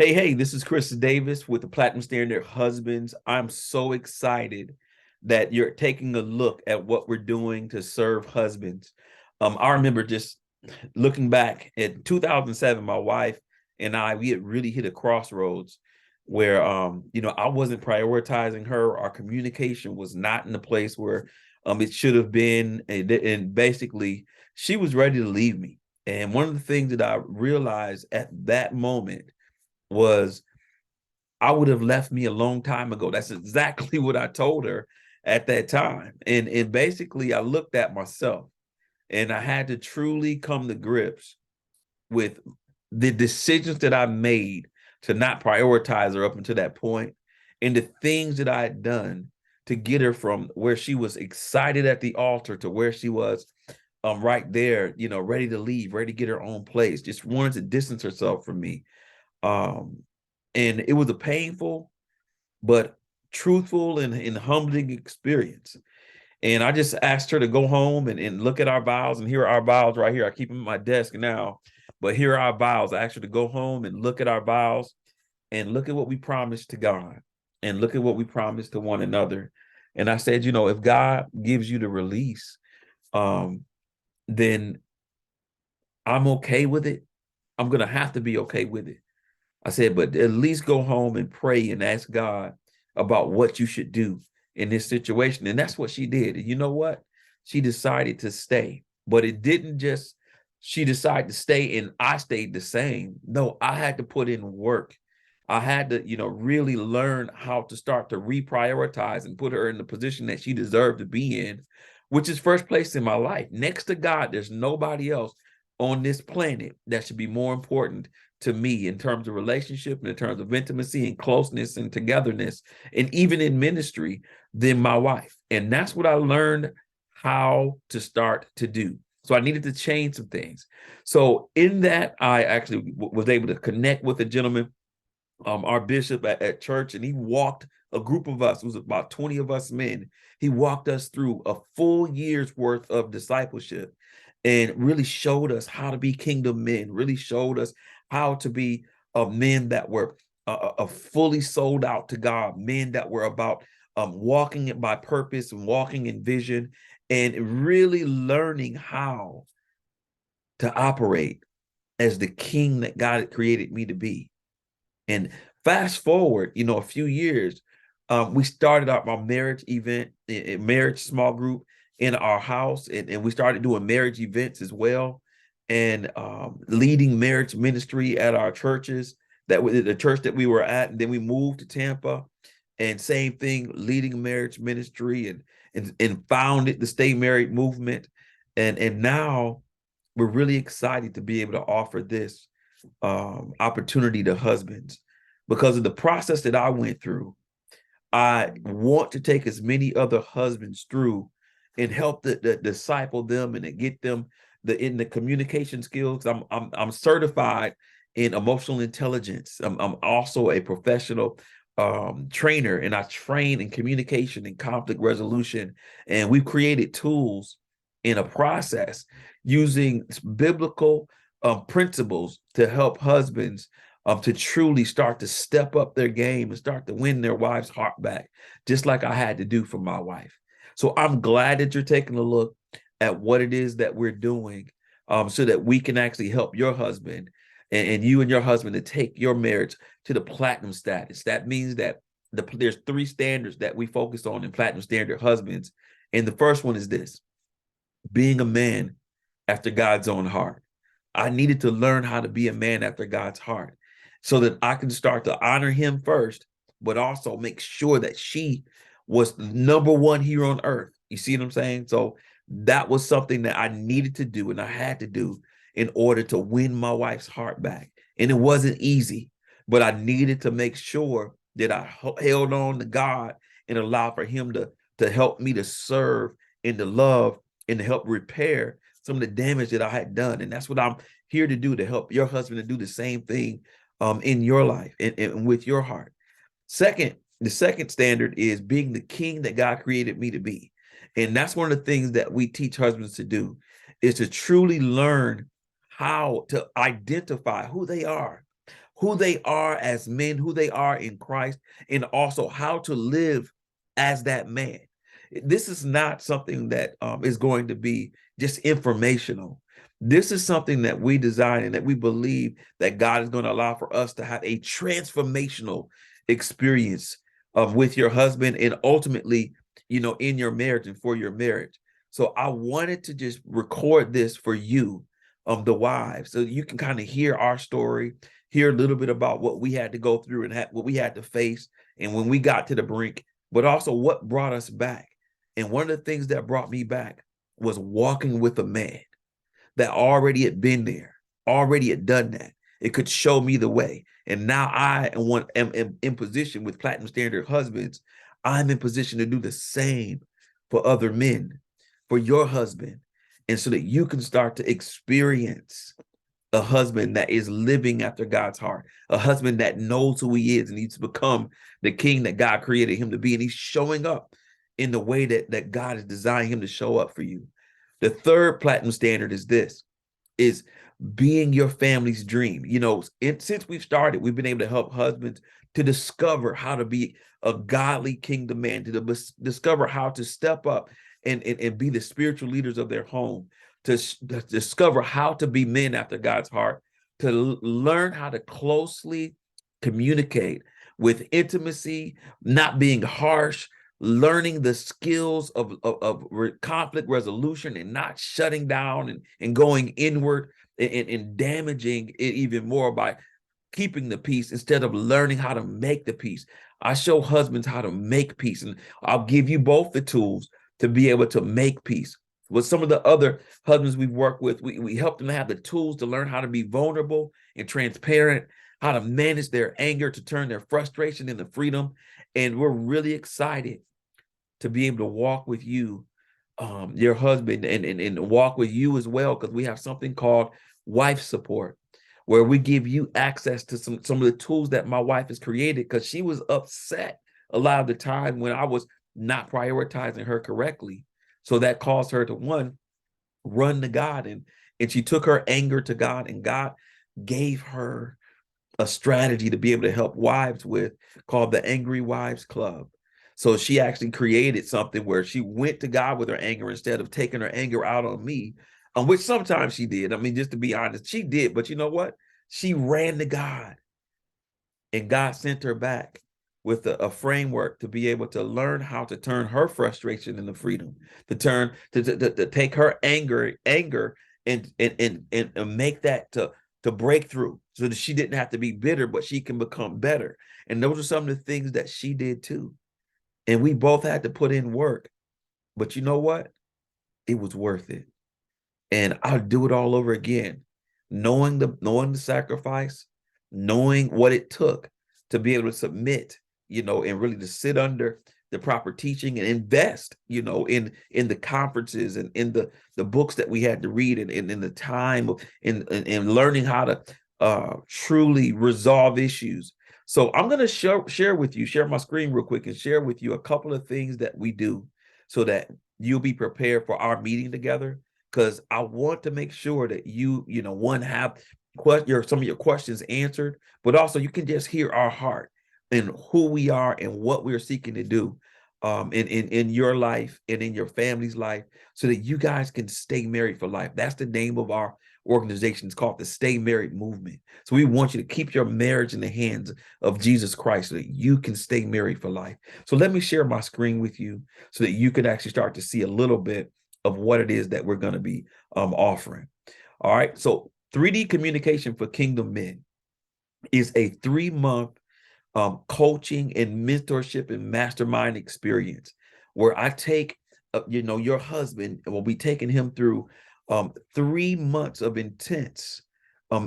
Hey, this is Chris Davis with the Platinum Standard Husbands. I'm so excited that you're taking a look at what we're doing to serve husbands. I remember just looking back at 2007, my wife and we had really hit a crossroads where, I wasn't prioritizing her. Our communication was not in the place where it should have been. And basically, she was ready to leave me. And one of the things that I realized at that moment was I would have left me a long time ago. That's exactly what I told her at that time. And basically I looked at myself and I had to truly come to grips with the decisions that I made to not prioritize her up until that point and the things that I had done to get her from where she was excited at the altar to where she was right there, ready to leave, ready to get her own place, just wanted to distance herself from me. Um, and it was a painful but truthful and humbling experience. And I just asked her to go home and look at our vows. And here are our vows right here. I keep them at my desk now, but here are our vows. I asked her to go home and look at our vows and look at what we promised to God and look at what we promised to one another. And I said, if God gives you the release, um, then I'm okay with it. I'm going to have to be okay with it. I said, but at least go home and pray and ask God about what you should do in this situation. And that's what she did. And you know what? She decided to stay. But it didn't just, she decided to stay and I stayed the same. No, I had to put in work. I had to, really learn how to start to reprioritize and put her in the position that she deserved to be in, which is first place in my life. Next to God, there's nobody else on this planet that should be more important to me in terms of relationship and in terms of intimacy and closeness and togetherness and even in ministry than my wife. And that's what I learned how to start to do. So I needed to change some things. So in that, I actually was able to connect with a gentleman, our bishop at church, and he walked a group of us, it was about 20 of us men. He walked us through a full year's worth of discipleship and really showed us how to be kingdom men, really showed us how to be men that were fully sold out to God, men that were about walking it by purpose and walking in vision and really learning how to operate as the king that God had created me to be. And fast forward, a few years, we started our marriage event, a marriage small group in our house, and we started doing marriage events as well, and leading marriage ministry at our churches, the church that we were at, and then we moved to Tampa, and same thing, leading marriage ministry, and founded the Stay Married movement, and now we're really excited to be able to offer this opportunity to husbands because of the process that I went through. I want to take as many other husbands through and help the disciple them and to get them in the communication skills. I'm certified in emotional intelligence. I'm also a professional trainer, and I train in communication and conflict resolution. And we've created tools in a process using biblical principles to help husbands to truly start to step up their game and start to win their wife's heart back, just like I had to do for my wife. So I'm glad that you're taking a look at what it is that we're doing, so that we can actually help your husband and you and your husband to take your marriage to the platinum status. That means that there's three standards that we focus on in Platinum Standard Husbands. And the first one is this: being a man after God's own heart. I needed to learn how to be a man after God's heart so that I can start to honor him first, but also make sure that she was the number one here on earth. You see what I'm saying? So that was something that I needed to do and I had to do in order to win my wife's heart back. And it wasn't easy, but I needed to make sure that I held on to God and allow for him to help me to serve and to love and to help repair some of the damage that I had done. And that's what I'm here to do, to help your husband to do the same thing in your life and with your heart. The second standard is being the king that God created me to be. And that's one of the things that we teach husbands to do, is to truly learn how to identify who they are, who they are as men, who they are in Christ, and also how to live as that man. This is not something that is going to be just informational. This is something that we design and that we believe that God is going to allow for us to have a transformational experience with your husband and ultimately, in your marriage and for your marriage. So I wanted to just record this for you, the wives, so you can kind of hear our story, hear a little bit about what we had to go through and what we had to face, and when we got to the brink, but also what brought us back. And one of the things that brought me back was walking with a man that already had been there, already had done that. It could show me the way. And now I am in position with Platinum Standard husbands. I'm in position to do the same for other men, for your husband. And so that you can start to experience a husband that is living after God's heart, a husband that knows who he is and needs to become the king that God created him to be. And he's showing up in the way that God has designed him to show up for you. The third platinum standard is being your family's dream. Since we've started, we've been able to help husbands to discover how to be a godly kingdom man, to discover how to step up and be the spiritual leaders of their home, to discover how to be men after God's heart, to learn how to closely communicate with intimacy, not being harsh, learning the skills of conflict resolution and not shutting down and going inward and damaging it even more by keeping the peace instead of learning how to make the peace. I show husbands how to make peace, and I'll give you both the tools to be able to make peace. With some of the other husbands we've worked with, we help them have the tools to learn how to be vulnerable and transparent, how to manage their anger, to turn their frustration into freedom. And we're really excited to be able to walk with you, your husband, and walk with you as well, because we have something called wife support, where we give you access to some of the tools that my wife has created, because she was upset a lot of the time when I was not prioritizing her correctly. So that caused her to run to God, and she took her anger to God, and God gave her a strategy to be able to help wives with, called the Angry Wives Club. So she actually created something where she went to God with her anger instead of taking her anger out on me, which sometimes she did. I mean, just to be honest, she did. But you know what? She ran to God, and God sent her back with a framework to be able to learn how to turn her frustration into freedom, to take her anger and make that to break through, so that she didn't have to be bitter, but she can become better. And those are some of the things that she did too. And we both had to put in work. But you know what? It was worth it. And I'll do it all over again, knowing the sacrifice, knowing what it took to be able to submit, and really to sit under the proper teaching and invest, in the conferences and in the books that we had to read, and in the time in learning how to truly resolve issues. So I'm going to share my screen real quick and share with you a couple of things that we do so that you'll be prepared for our meeting together. Because I want to make sure that have some of your questions answered, but also you can just hear our heart and who we are and what we're seeking to do in your life and in your family's life, so that you guys can stay married for life. That's the name of our organization. It's called the Stay Married Movement. So we want you to keep your marriage in the hands of Jesus Christ so that you can stay married for life. So let me share my screen with you so that you can actually start to see a little bit of what it is that we're going to be offering. All right. So 3D Communication for Kingdom Men is a 3-month coaching and mentorship and mastermind experience where I take, your husband, and we'll be taking him through 3 months of intense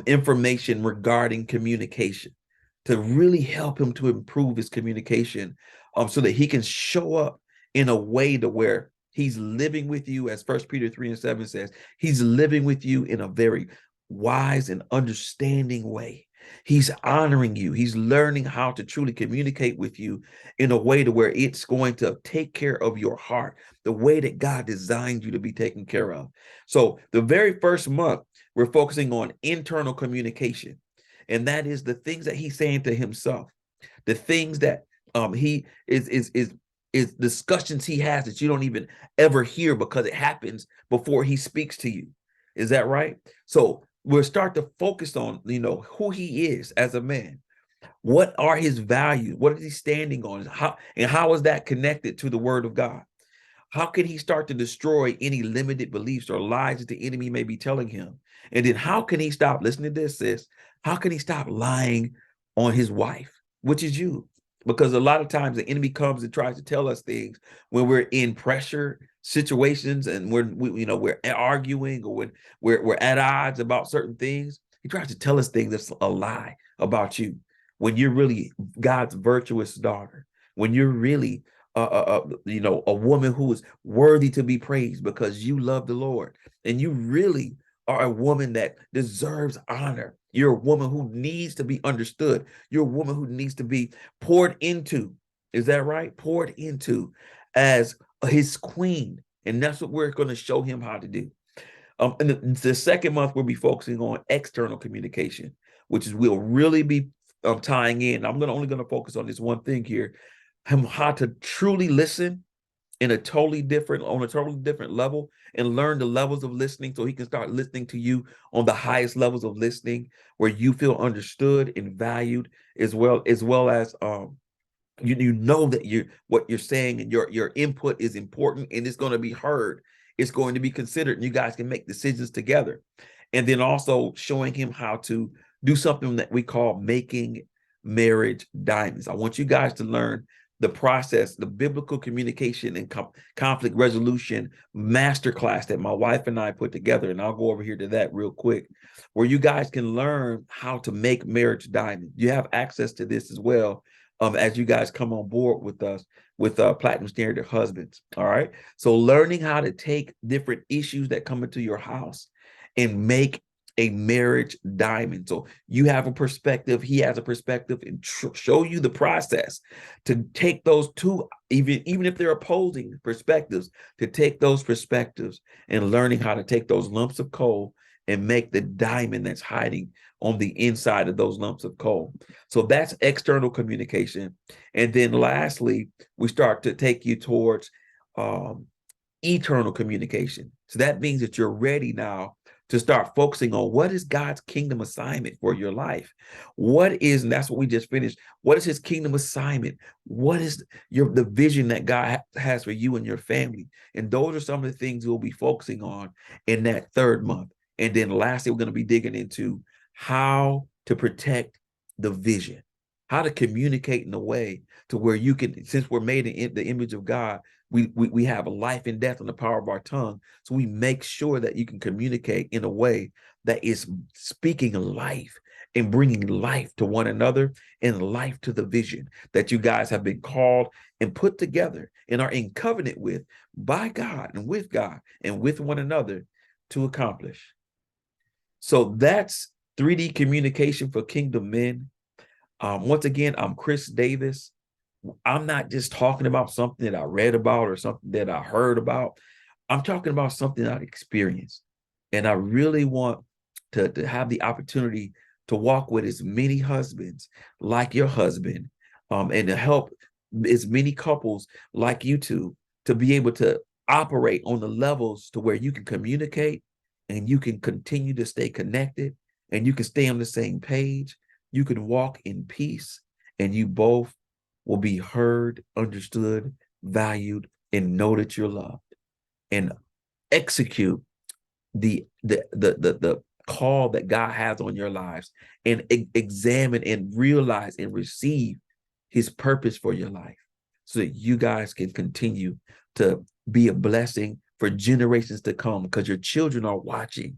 information regarding communication to really help him to improve his communication, so that he can show up in a way to where he's living with you, as 1 Peter 3:7 says, he's living with you in a very wise and understanding way. He's honoring you. He's learning how to truly communicate with you in a way to where it's going to take care of your heart, the way that God designed you to be taken care of. So the very first month, we're focusing on internal communication. And that is the things that he's saying to himself, the things that he is discussions he has that you don't even ever hear because it happens before he speaks to you. Is that right? So we'll start to focus on, who he is as a man. What are his values? What is he standing on? How is that connected to the word of God? How can he start to destroy any limited beliefs or lies that the enemy may be telling him? And then how can he stop, listen to this, sis, how can he stop lying on his wife, which is you? Because a lot of times the enemy comes and tries to tell us things when we're in pressure situations and we're arguing, or when we're at odds about certain things. He tries to tell us things that's a lie about you, when you're really God's virtuous daughter, when you're really a woman who is worthy to be praised because you love the Lord, and you really are a woman that deserves honor. You're a woman who needs to be understood. You're a woman who needs to be poured into. Is that right? Poured into as his queen. And that's what we're going to show him how to do. And the second month, we'll be focusing on external communication, which is we'll really be tying in. I'm only going to focus on this one thing here, how to truly listen on a totally different level, and learn the levels of listening so he can start listening to you on the highest levels of listening, where you feel understood and valued, as you know that what you're saying and your input is important and it's going to be heard. It's going to be considered, and you guys can make decisions together. And then also showing him how to do something that we call making marriage diamonds. I want you guys to learn the process, the biblical communication and conflict resolution masterclass that my wife and I put together. And I'll go over here to that real quick, where you guys can learn how to make marriage diamonds. You have access to this as well, as you guys come on board with us with Platinum Standard Husbands. All right. So learning how to take different issues that come into your house and make a marriage diamond. So you have a perspective, he has a perspective, and show you the process to take those two, even if they're opposing perspectives, to take those perspectives and learning how to take those lumps of coal and make the diamond that's hiding on the inside of those lumps of coal. So that's external communication. And then lastly, we start to take you towards eternal communication. So that means that you're ready now to start focusing on what is God's kingdom assignment for your life. And that's what we just finished. What is his kingdom assignment? What is the vision that God has for you and your family? And those are some of the things we'll be focusing on in that third month. And then lastly, we're going to be digging into how to protect the vision, how to communicate in a way to where you can, since we're made in the image of God, we have a life and death in the power of our tongue. So we make sure that you can communicate in a way that is speaking life and bringing life to one another and life to the vision that you guys have been called and put together and are in covenant with by God and with one another to accomplish. So that's 3D communication for Kingdom Men. Once again, I'm Chris Davis. I'm not just talking about something that I read about or something that I heard about. I'm talking about something I experienced. And I really want to have the opportunity to walk with as many husbands like your husband, and to help as many couples like you two to be able to operate on the levels to where you can communicate and you can continue to stay connected and you can stay on the same page. You can walk in peace and you both will be heard, understood, valued, and know that you're loved, and execute the call that God has on your lives, and examine and realize and receive his purpose for your life, so that you guys can continue to be a blessing for generations to come, because your children are watching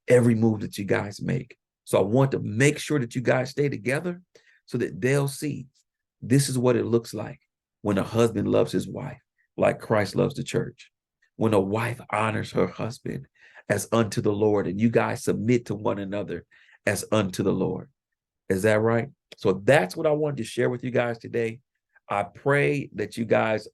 every move that you guys make. So I want to make sure that you guys stay together so that they'll see this is what it looks like when a husband loves his wife like Christ loves the church. When a wife honors her husband as unto the Lord, and you guys submit to one another as unto the Lord. Is that right? So that's what I wanted to share with you guys today. I pray that you guys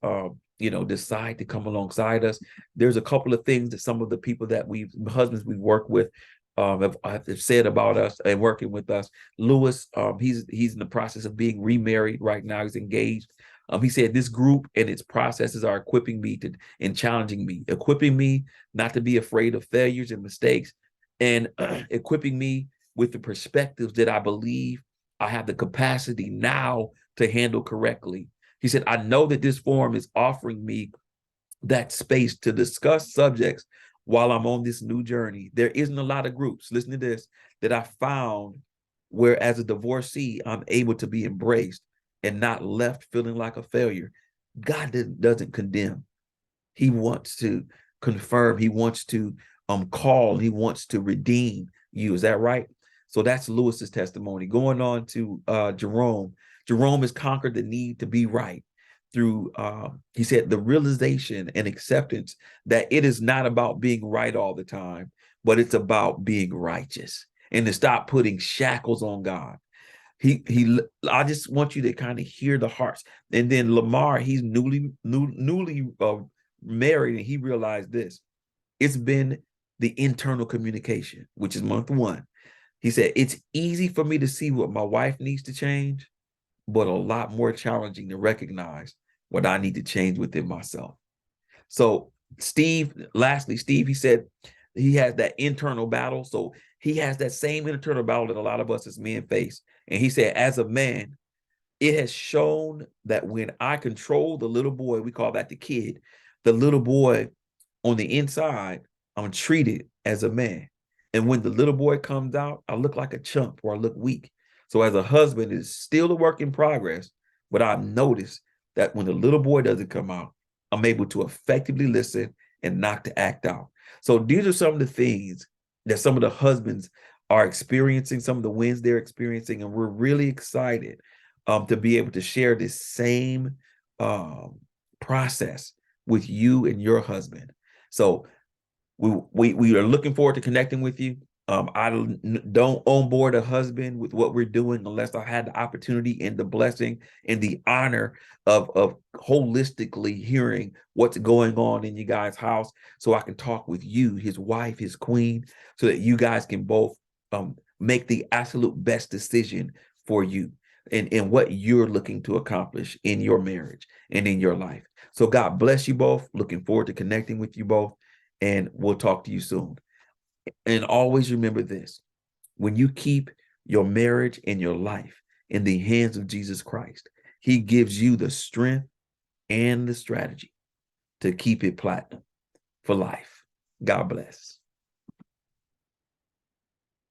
decide to come alongside us. There's a couple of things that some of the people that husbands we've worked with, have said about us and working with us. Lewis, he's in the process of being remarried right now. He's engaged. He said this group and its processes are equipping me to and challenging me, equipping me not to be afraid of failures and mistakes, and equipping me with the perspectives that I believe I have the capacity now to handle correctly. He said, I know that this forum is offering me that space to discuss subjects while I'm on this new journey. There isn't a lot of groups, listen to this, that I found where as a divorcee, I'm able to be embraced and not left feeling like a failure. God doesn't condemn. He wants to confirm. He wants to call. He wants to redeem you. Is that right? So that's Lewis's testimony. Going on to Jerome. Jerome has conquered the need to be right through, he said, the realization and acceptance that it is not about being right all the time, but it's about being righteous, and to stop putting shackles on God. I just want you to kind of hear the hearts. And then Lamar, he's newly married, and he realized this. It's been the internal communication, which is month one. He said, it's easy for me to see what my wife needs to change, but a lot more challenging to recognize what I need to change within myself. So Steve, lastly, Steve, he said he has that internal battle. So he has that same internal battle that a lot of us as men face. And he said, as a man, it has shown that when I control the little boy, we call that the kid, the little boy on the inside, I'm treated as a man. And when the little boy comes out, I look like a chump or I look weak. So as a husband, it's still a work in progress, but I've noticed that when the little boy doesn't come out, I'm able to effectively listen and not to act out. So these are some of the things that some of the husbands are experiencing, some of the wins they're experiencing, and we're really excited to be able to share this same process with you and your husband. So we are looking forward to connecting with you. I don't onboard a husband with what we're doing unless I had the opportunity and the blessing and the honor of holistically hearing what's going on in you guys' house, so I can talk with you, his wife, his queen, so that you guys can both make the absolute best decision for you and what you're looking to accomplish in your marriage and in your life. So God bless you both. Looking forward to connecting with you both, and we'll talk to you soon. And always remember this: when you keep your marriage and your life in the hands of Jesus Christ, he gives you the strength and the strategy to keep it platinum for life. God bless.